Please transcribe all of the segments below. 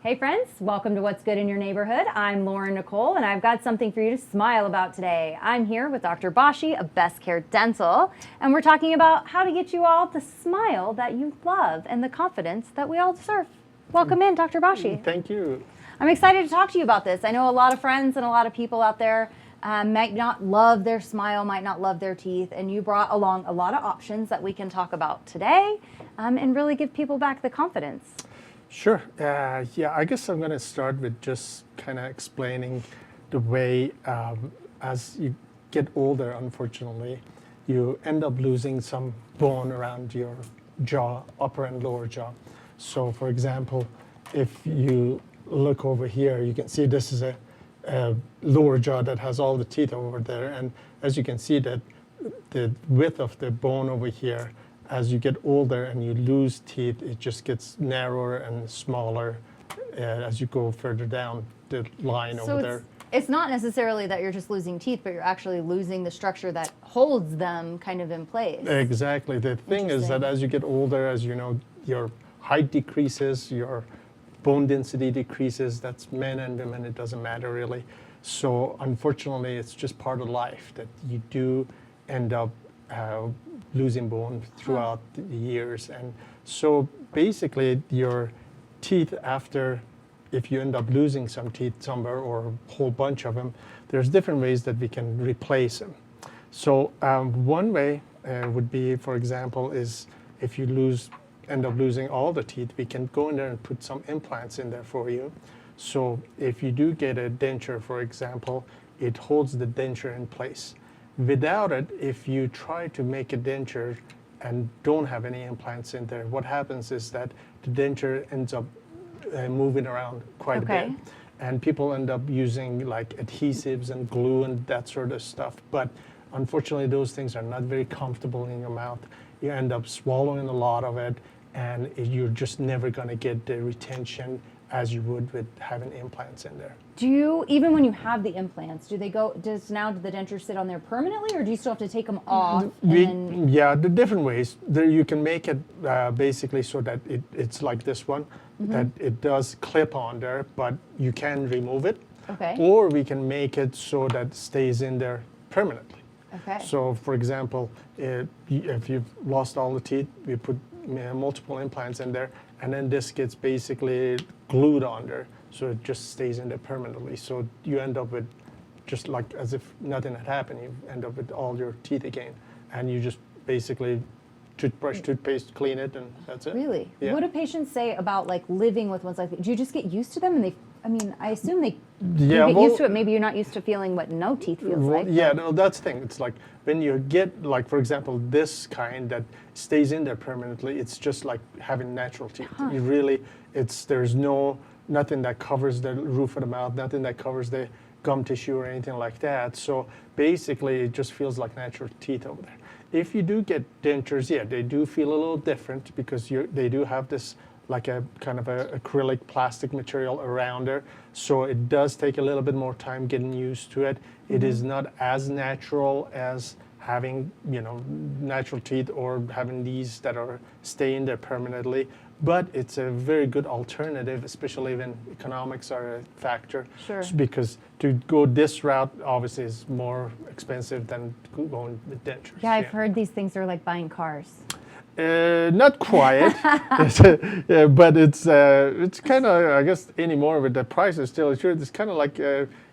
Hey friends, welcome to What's Good in Your Neighborhood. I'm Lauren Nicole and I've got something for you to smile about today. I'm here with Dr. Bashi of Best Care Dental and we're talking about how to get you all the smile that you love and the confidence that we all deserve. Welcome in, Dr. Bashi. Thank you. I'm excited to talk to you about this. I know a lot of friends and a lot of people out there might not love their smile, might not love their teeth, and you brought along a lot of options that we can talk about today and really give people back the confidence. Sure. Yeah, I guess I'm going to start with just kind of explaining the way as you get older, unfortunately, you end up losing some bone around your jaw, upper and lower jaw. So, for example, if you look over here, you can see this is a lower jaw that has all the teeth over there. And as you can see, that the width of the bone over here, as you get older and you lose teeth, it just gets narrower and smaller as you go further down the line over there. It's not necessarily that you're just losing teeth, but you're actually losing the structure that holds them kind of in place. Exactly. The thing is that as you get older, as you know, your height decreases, your bone density decreases. That's men and women, it doesn't matter really. So unfortunately, it's just part of life that you do end up losing bone throughout the years. And so basically your teeth after, if you end up losing some teeth somewhere or a whole bunch of them, there's different ways that we can replace them. So one way would be, for example, is if you end up losing all the teeth, we can go in there and put some implants in there for you. So if you do get a denture, for example, it holds the denture in place. Without it, if you try to make a denture and don't have any implants in there, what happens is that the denture ends up moving around quite a bit. And people end up using like adhesives and glue and that sort of stuff. But unfortunately, those things are not very comfortable in your mouth. You end up swallowing a lot of it, and you're just never going to get the retention as you would with having implants in there. Do you, even when you have the implants, do the dentures sit on there permanently, or do you still have to take them off? Yeah, the different ways. You can make it basically so that it's like this one, that it does clip on there, but you can remove it. Okay. Or we can make it so that it stays in there permanently. Okay. So, for example, if you've lost all the teeth, we put multiple implants in there, and then this gets basically glued on there, so it just stays in there permanently. So you end up with just like as if nothing had happened. You end up with all your teeth again, and you just basically toothbrush, toothpaste, clean it, and that's it. Really? Yeah. What do patients say about like living with ones like that? Do you just get used to them, and I assume they get used to it. Maybe you're not used to feeling what no teeth feels like. Yeah, no, that's the thing. It's like when you get, like, for example, this kind that stays in there permanently, it's just like having natural teeth. You really, there's nothing that covers the roof of the mouth, nothing that covers the gum tissue or anything like that. So basically, it just feels like natural teeth over there. If you do get dentures, yeah, they do feel a little different because they do have this like a kind of a acrylic plastic material around there. So it does take a little bit more time getting used to it. It is not as natural as having, natural teeth or having these that are staying there permanently. But it's a very good alternative, especially when economics are a factor. Sure. Because to go this route obviously is more expensive than going with dentures. Yeah, I've heard these things are like buying cars. Not quite, but it's kind of, I guess, anymore with the prices still. Sure, it's kind of like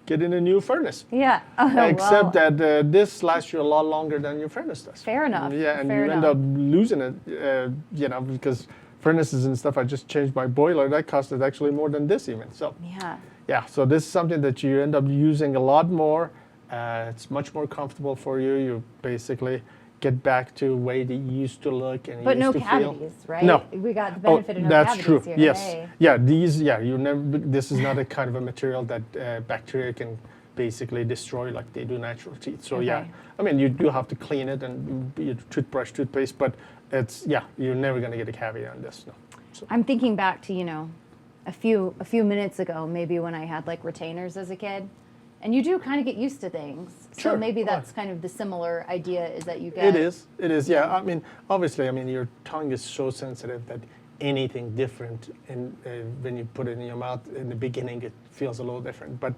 getting a new furnace. Yeah. Except that this lasts you a lot longer than your furnace does. Fair enough. Yeah, and you end up losing it, because furnaces and stuff. I just changed my boiler. That costed actually more than this even. So yeah. So this is something that you end up using a lot more. It's much more comfortable for you. You basically get back to the way they used to look and but used no to cavities, feel. right? No. We got the benefit of no that's cavities true. here. Yes. Hey. Yeah. This is not a kind of a material that bacteria can basically destroy like they do natural teeth. So yeah, I mean, you do have to clean it and toothbrush, toothpaste, but you're never going to get a cavity on this. No. So. I'm thinking back to a few minutes ago, maybe when I had like retainers as a kid. And you do kind of get used to things. So maybe that's kind of the similar idea is that you get. It is, yeah. I mean, obviously, your tongue is so sensitive that anything different. And when you put it in your mouth, in the beginning, it feels a little different. But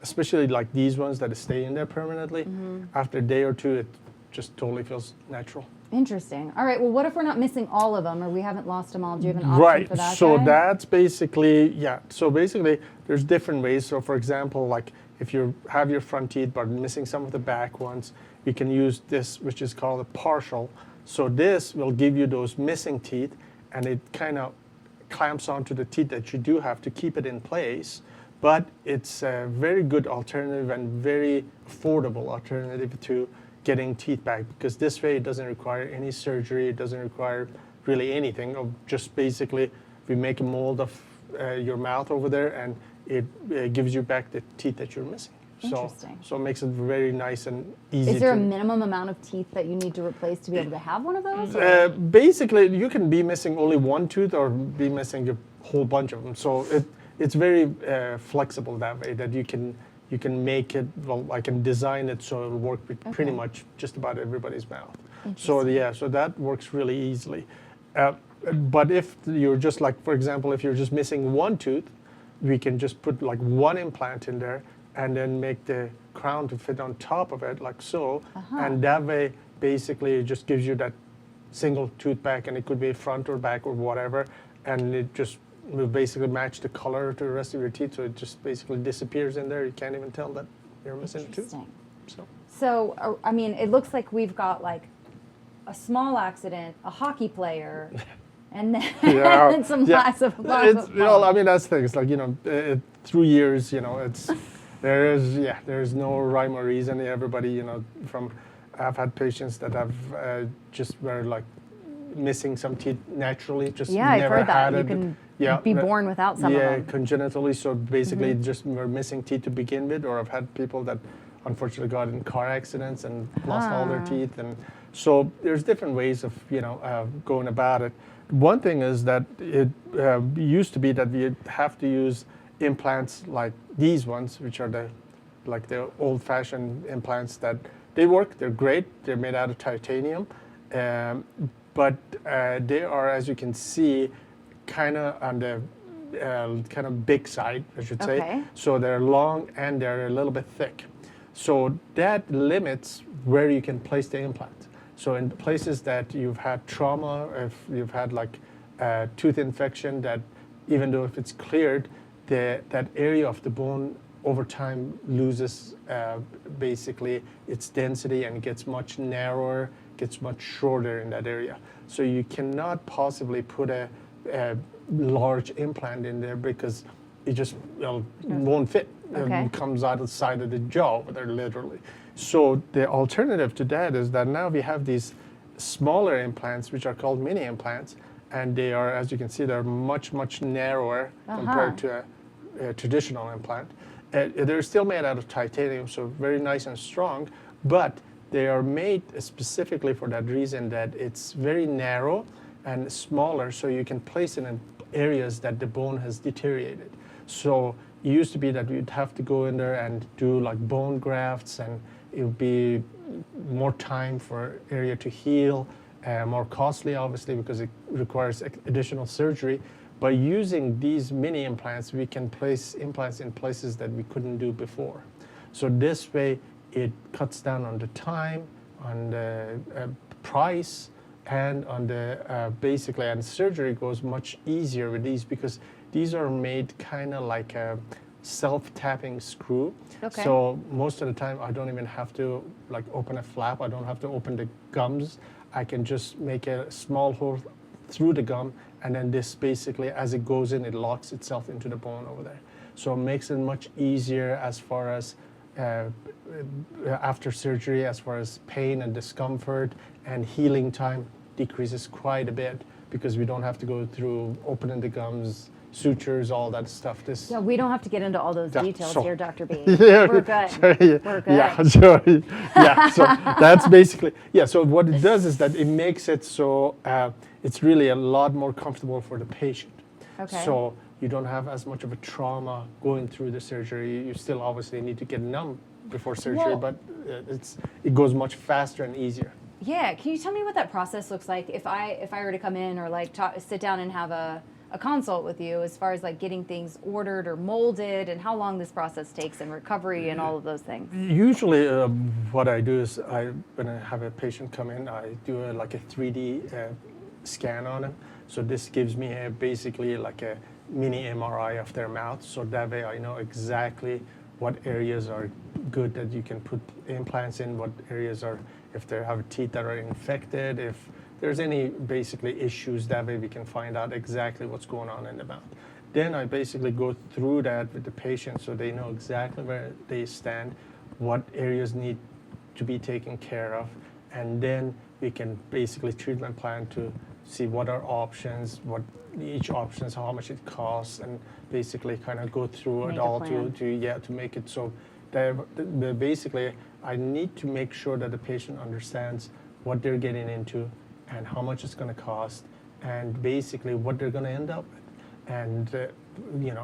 especially like these ones that stay in there permanently, after a day or two, it just totally feels natural. Interesting. All right. Well, what if we're not missing all of them, or we haven't lost them all? Do you have an option Right. for that? So guy? that's basically, yeah. So basically, there's different ways. So for example, like if you have your front teeth but missing some of the back ones, you can use this, which is called a partial. So this will give you those missing teeth, and it kind of clamps onto the teeth that you do have to keep it in place. But it's a very good alternative and very affordable alternative to getting teeth back, because this way it doesn't require any surgery, it doesn't require really anything, of just basically we make a mold of your mouth over there, and it gives you back the teeth that you're missing. Interesting. So it makes it very nice and easy. Is there a minimum amount of teeth that you need to replace to be able to have one of those? Basically, you can be missing only one tooth or be missing a whole bunch of them. So it's very flexible that way, that you can make it, well, I can design it so it'll work with pretty much just about everybody's mouth. So yeah, so that works really easily. But if you're just like, for example, if you're just missing one tooth, we can just put like one implant in there and then make the crown to fit on top of it like so. And that way, basically, it just gives you that single tooth back, and it could be front or back or whatever, and it just will basically match the color to the rest of your teeth, so it just basically disappears in there. You can't even tell that you're missing a tooth. So, I mean, it looks like we've got like a small accident, a hockey player, and then some lots of I mean, that's the thing. It's like, through years, there's no rhyme or reason. Everybody, I've had patients that have just were like missing some teeth naturally, just never I've heard that. had it. You can be born without some of them. Yeah, congenitally. So basically, just were missing teeth to begin with, or I've had people that unfortunately got in car accidents and lost all their teeth, and so there's different ways of going about it. One thing is that it used to be that we have to use implants like these ones, which are the old-fashioned implants that they work. They're great. They're made out of titanium, but they are, as you can see, kind of on the kind of big side, I should say. So they're long and they're a little bit thick. So that limits where you can place the implant. So in places that you've had trauma, if you've had like tooth infection, that even though if it's cleared, that area of the bone over time loses basically its density and gets much narrower, gets much shorter in that area. So you cannot possibly put a large implant in there because it just won't fit. It comes out of the side of the jaw over there, literally. So the alternative to that is that now we have these smaller implants, which are called mini implants, and they are, as you can see, they're much, much narrower compared to a traditional implant. They're still made out of titanium, so very nice and strong, but they are made specifically for that reason, that it's very narrow and smaller, so you can place it in areas that the bone has deteriorated. So it used to be that you'd have to go in there and do like bone grafts, and it would be more time for area to heal, more costly obviously because it requires additional surgery. By using these mini implants, we can place implants in places that we couldn't do before. So this way, it cuts down on the time, on the price, and on the basically, and surgery goes much easier with these because these are made kind of like a self-tapping screw. So most of the time, I don't even have to like open a flap. I don't have to open the gums. I can just make a small hole through the gum, and then this basically, as it goes in, it locks itself into the bone over there. So it makes it much easier as far as after surgery, as far as pain and discomfort, and healing time decreases quite a bit because we don't have to go through opening the gums, sutures, all that stuff. Yeah, we don't have to get into all those details here, Dr. B. Yeah, we're good. Sorry, we're good. Yeah, sorry. Yeah, so that's basically, so what it does is that it makes it so it's really a lot more comfortable for the patient. So you don't have as much of a trauma going through the surgery. You still obviously need to get numb before surgery, but it goes much faster and easier. Yeah, can you tell me what that process looks like if I were to come in or like sit down and have a consult with you, as far as like getting things ordered or molded, and how long this process takes and recovery and all of those things? Usually, what I do is when I have a patient come in, I do like a 3D scan on them. So this gives me basically like a mini MRI of their mouth. So that way I know exactly what areas are good that you can put implants in, what areas are, if they have teeth that are infected, if there's any basically issues, that way we can find out exactly what's going on in the mouth. Then I basically go through that with the patient so they know exactly where they stand, what areas need to be taken care of, and then we can basically treatment plan to see what are options, what each option is, how much it costs, and basically kind of go through Make it a all plan. to make it so that basically I need to make sure that the patient understands what they're getting into and how much it's going to cost, and basically what they're going to end up with. And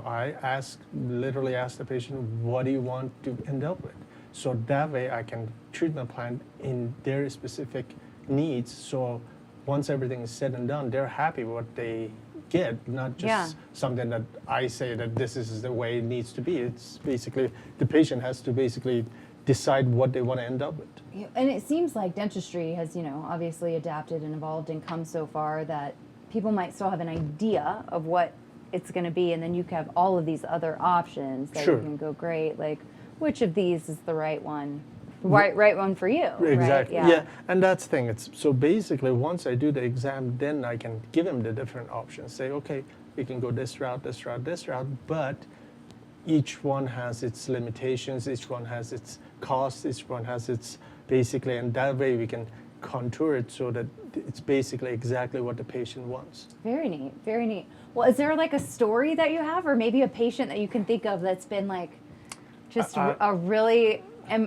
I literally ask the patient, what do you want to end up with? So that way I can treatment plan in their specific needs. So once everything is said and done, they're happy with what they get, not just something that I say that this is the way it needs to be. It's basically the patient has to basically decide what they want to end up with. Yeah, and it seems like dentistry has, obviously adapted and evolved and come so far that people might still have an idea of what it's going to be, and then you have all of these other options that you can go, great, like which of these is the right one? Right one for you. Exactly. Right? Yeah, and that's the thing. It's so basically once I do the exam, then I can give him the different options. Say, okay, we can go this route, this route, this route, but each one has its limitations. Each one has its costs. Each one has its basically, and that way we can contour it so that it's basically exactly what the patient wants. Very neat. Very neat. Well, is there like a story that you have, or maybe a patient that you can think of that's been like just a really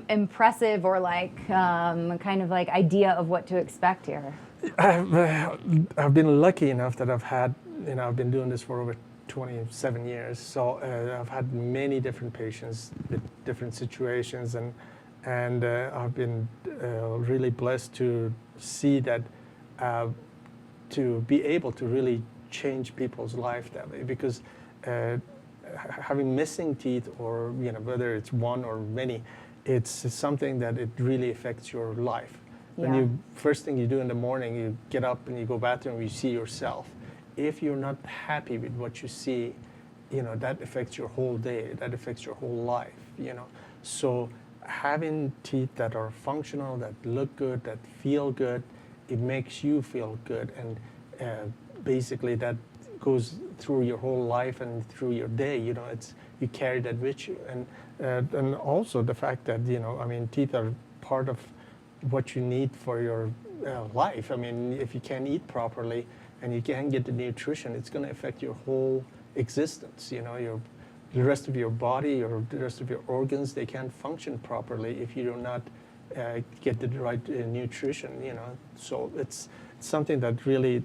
impressive or like kind of like idea of what to expect here? I've been lucky enough that I've been doing this for over 27 years. So I've had many different patients with different situations, and I've been really blessed to see that, to be able to really change people's life that way, because having missing teeth, or whether it's one or many, it's something that it really affects your life. When you first thing you do in the morning, you get up and you go bathroom, you see yourself. If you're not happy with what you see, that affects your whole day. That affects your whole life. So having teeth that are functional, that look good, that feel good, it makes you feel good, and basically that goes through your whole life and through your day. You carry that with you, and also the fact that teeth are part of what you need for your life. If you can't eat properly and you can't get the nutrition, it's going to affect your whole existence. The rest of your body or the rest of your organs, they can't function properly if you do not get the right nutrition. So it's something that really,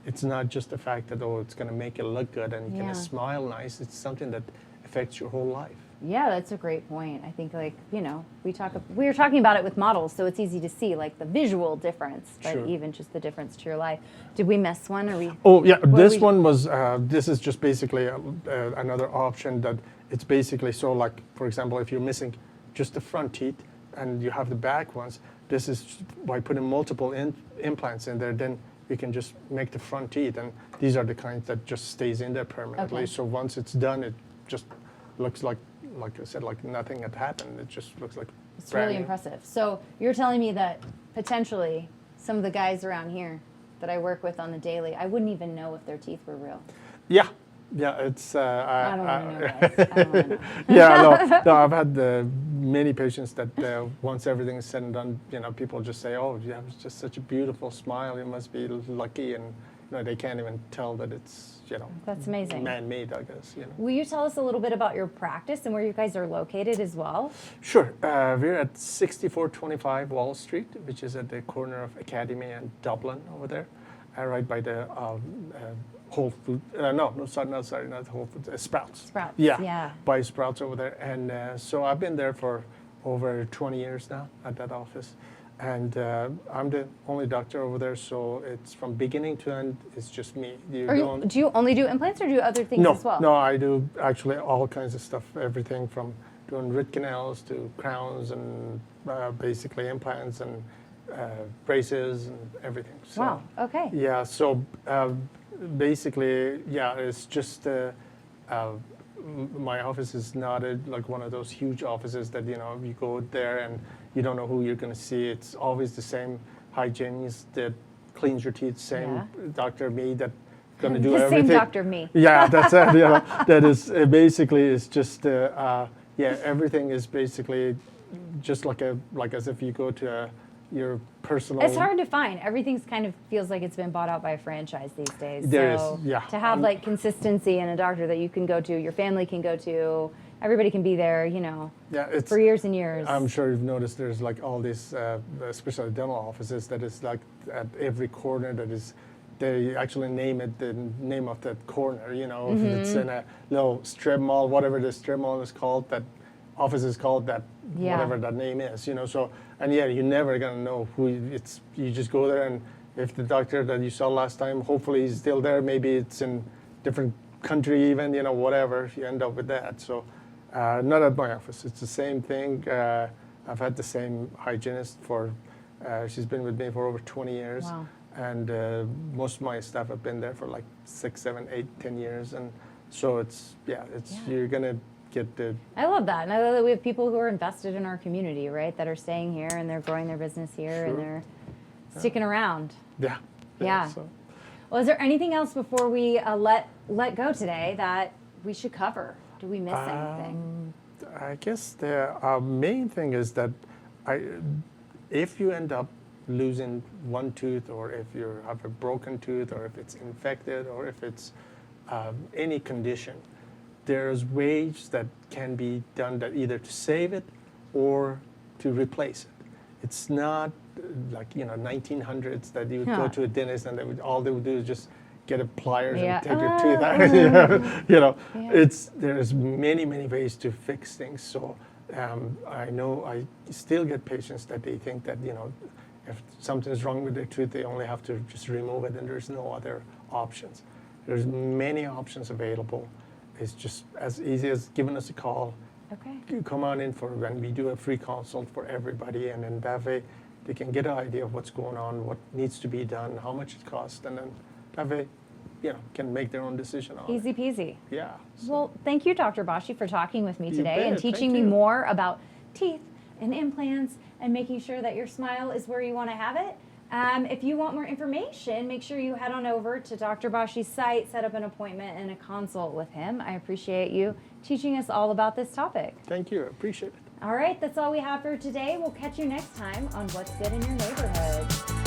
it's not just the fact that it's going to make you look good and you're going to smile nice. It's something that affects your whole life. Yeah, that's a great point. I think we were talking about it with models, so it's easy to see like the visual difference, but even just the difference to your life. Did we miss one? Or we? Oh yeah, this one was. This is just basically another option that it's basically so like, for example, if you're missing just the front teeth and you have the back ones, this is by putting multiple implants in there. Then we can just make the front teeth, and these are the kinds that just stays in there permanently. So once it's done, it just looks like I said, like nothing had happened. It just looks like it's really impressive. So you're telling me that potentially some of the guys around here that I work with on the daily, I wouldn't even know if their teeth were real. Yeah, it's. I don't want to know, guys. I don't want to know. Yeah, no, I've had many patients that once everything is said and done, people just say, "Oh, you have just such a beautiful smile. You must be lucky," and they can't even tell that it's that's amazing, man-made, I guess. Will you tell us a little bit about your practice and where you guys are located as well? Sure. We're at 6425 Wall Street, which is at the corner of Academy and Dublin over there, right by the Whole Foods. Not Whole Foods. Sprouts. Sprouts. Yeah. By Sprouts over there, and so I've been there for over 20 years now at that office. And I'm the only doctor over there, so it's from beginning to end, it's just me. Do you only do implants or do other things as well? No, I do actually all kinds of stuff, everything from doing root canals to crowns and basically implants and braces and everything. So, wow, okay. Yeah, so basically, yeah, it's just my office is not like one of those huge offices that, you know, you go there and you don't know who you're going to see. It's always the same hygienist that cleans your teeth, same Dr. Me that going to do the everything. Same Dr. Me. Yeah, that's it. You know, that is basically it's just everything is basically just like as if you go to your personal. It's hard to find. Everything's kind of feels like it's been bought out by a franchise these days. There so is, yeah. To have like consistency and a doctor that you can go to, your family can go to, everybody can be there, you know, for years and years. I'm sure you've noticed there's like all these, especially dental offices, that is like at every corner that is, they actually name it the name of that corner, you know, if it's in a little strip mall, whatever the strip mall is called, that office is called that, whatever that name is, you know, so, and yeah, you're never going to know who it's, you just go there and if the doctor that you saw last time, hopefully he's still there, maybe it's in different country even, you know, whatever, you end up with that, so. Not at my office. It's the same thing. I've had the same hygienist for, she's been with me for over 20 years. Wow. And most of my staff have been there for like 6, 7, 8, 10 years. And so it's, you're going to get the... I love that. And I love that we have people who are invested in our community, right? That are staying here and they're growing their business here and they're sticking around. Yeah. So. Well, is there anything else before we let go today that we should cover? Do we miss anything? I guess the main thing is that if you end up losing one tooth, or if you have a broken tooth, or if it's infected, or if it's any condition, there's ways that can be done that either to save it or to replace it. It's not like, you know, 1900s that you would go to a dentist and all they would do is just get a pliers and take your tooth out. You know, there's many ways to fix things. So I know I still get patients that they think that, you know, if something's wrong with their tooth, they only have to just remove it and there's no other options. There's many options available. It's just as easy as giving us a call. Okay. You come on in for when we do a free consult for everybody, and then that way they can get an idea of what's going on, what needs to be done, how much it costs, and then that way, you know, can make their own decision on Easy peasy. Yeah. So. Well, thank you, Dr. Bashi, for talking with me today and teaching Thank me you. more about teeth and implants and making sure that your smile is where you want to have it. If you want more information, make sure you head on over to Dr. Bashi's site, set up an appointment and a consult with him. I appreciate you teaching us all about this topic. Thank you. I appreciate it. All right, that's all we have for today. We'll catch you next time on What's Good in Your Neighborhood.